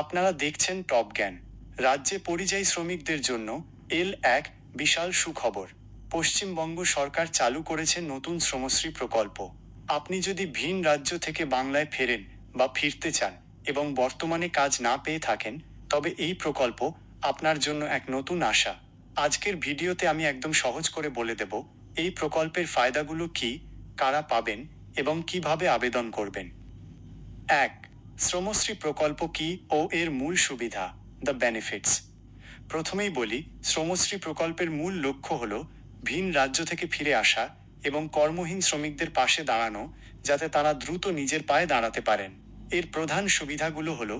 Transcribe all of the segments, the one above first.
আপনারা দেখছেন টপ জ্ঞান। রাজ্যে পরিযায়ী শ্রমিকদের জন্য এক বিশাল সুখবর। পশ্চিমবঙ্গ সরকার চালু করেছে নতুন শ্রমশ্রী প্রকল্প। আপনি যদি ভিন রাজ্য থেকে বাংলায় ফেরেন বা ফিরতে চান এবং বর্তমানে কাজ না পেয়ে থাকেন, তবে এই প্রকল্প আপনার জন্য এক নতুন আশা। আজকের ভিডিওতে আমি একদম সহজ করে বলে দেব এই প্রকল্পের ফায়দাগুলো কি, কারা পাবেন এবং কিভাবে আবেদন করবেন। 1. শ্রমশ্রী প্রকল্প কি ও এর মূল সুবিধা, দ্য বেনিফিটস। প্রথমেই বলি, শ্রমশ্রী প্রকল্পের মূল লক্ষ্য হল ভিন রাজ্য থেকে ফিরে আসা এবং কর্মহীন শ্রমিকদের পাশে দাঁড়ানো, যাতে তারা দ্রুত নিজের পায়ে দাঁড়াতে পারেন। এর প্রধান সুবিধাগুলো হল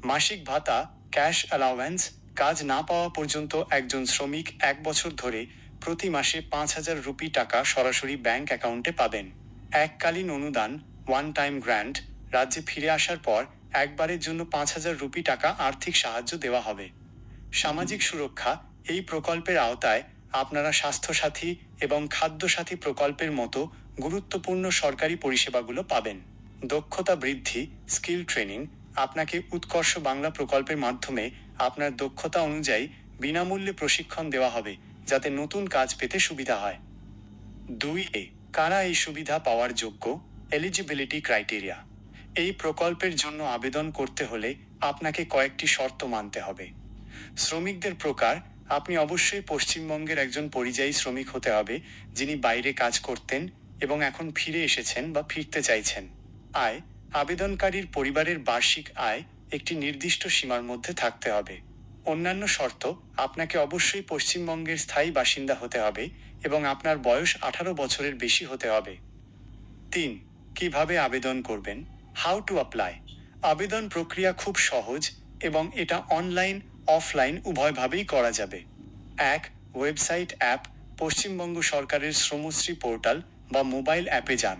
মাসিক ভাতা, ক্যাশ অ্যালাওয়েন্স। কাজ না পাওয়া পর্যন্ত একজন শ্রমিক 1 বছর ধরে প্রতি মাসে 5,000 রুপি টাকা সরাসরি ব্যাংক অ্যাকাউন্টে পাবেন। এককালীন অনুদান, ওয়ান টাইম গ্র্যান্ট। রাজ্যে ফিরে আসার পর একবারের জন্য 5,000 রুপি টাকা আর্থিক সাহায্য দেওয়া হবে। সামাজিক সুরক্ষা, এই প্রকল্পের আওতায় আপনারা স্বাস্থ্যসাথী এবং খাদ্যসাথী প্রকল্পের মতো গুরুত্বপূর্ণ সরকারি পরিষেবাগুলো পাবেন। দক্ষতা বৃদ্ধি, স্কিল ট্রেনিং। আপনাকে উৎকর্ষ বাংলা প্রকল্পের মাধ্যমে আপনার দক্ষতা অনুযায়ী বিনামূল্যে প্রশিক্ষণ দেওয়া হবে, যাতে নতুন কাজ পেতে সুবিধা হয়। 2. কারা এই সুবিধা পাওয়ার যোগ্য, এলিজিবিলিটি ক্রাইটেরিয়া। এই প্রকল্পের জন্য আবেদন করতে হলে আপনাকে কয়েকটি শর্ত মানতে হবে। শ্রমিকদের প্রকার, আপনি অবশ্যই পশ্চিমবঙ্গের একজন পরিযায়ী শ্রমিক হতে হবে, যিনি বাইরে কাজ করতেন এবং এখন ফিরে এসেছেন বা ফিরতে চাইছেন। আয়, আবেদনকারীর পরিবারের বার্ষিক আয় একটি নির্দিষ্ট সীমার মধ্যে থাকতে হবে। অন্যান্য শর্ত, আপনাকে অবশ্যই পশ্চিমবঙ্গের স্থায়ী বাসিন্দা হতে হবে এবং আপনার বয়স 18 বছরের বেশি হতে হবে। 3. কিভাবে আবেদন করবেন, হাউ টু অ্যাপ্লাই। আবেদন প্রক্রিয়া খুব সহজ এবং এটা অনলাইন অফলাইন উভয়ভাবেই করা যাবে। 1. ওয়েবসাইট অ্যাপ, পশ্চিমবঙ্গ সরকারের শ্রমশ্রী পোর্টাল বা মোবাইল অ্যাপে যান।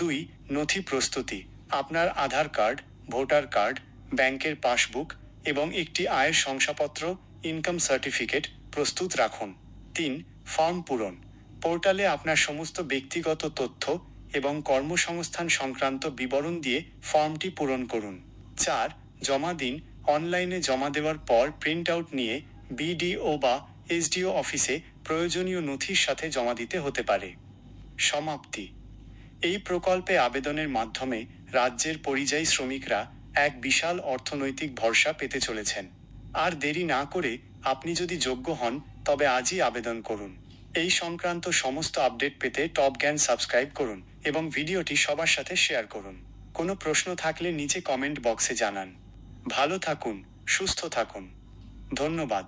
2. নথি প্রস্তুতি, আপনার আধার কার্ড, ভোটার কার্ড, ব্যাংকের পাসবুক এবং একটি আয়ের শংসাপত্র, ইনকাম সার্টিফিকেট প্রস্তুত রাখুন। 3. ফর্ম পূরণ, পোর্টালে আপনার সমস্ত ব্যক্তিগত তথ্য এবং কর্মসংস্থান সংক্রান্ত বিবরণ দিয়ে ফর্মটি পূরণ করুন। 4. জমা দিন, অনলাইনে জমা দেওয়ার পর প্রিন্ট আউট নিয়ে বিডিও বা এসডিও অফিসে প্রয়োজনীয় নথির সাথে জমা দিতে হতে পারে। সমাপ্তি, এই প্রকল্পে আবেদনের মাধ্যমে রাজ্যের পরিযায়ী শ্রমিকরা এক বিশাল অর্থনৈতিক ভরসা পেতে চলেছেন। আর দেরি না করে আপনি যদি যোগ্য হন, তবে আজই আবেদন করুন। এই সংক্রান্ত সমস্ত আপডেট পেতে টপ জ্ঞান সাবস্ক্রাইব করুন এবং ভিডিওটি সবার সাথে শেয়ার করুন। কোনো প্রশ্ন থাকলে নিচে কমেন্ট বক্সে জানান। ভালো থাকুন, সুস্থ থাকুন। ধন্যবাদ।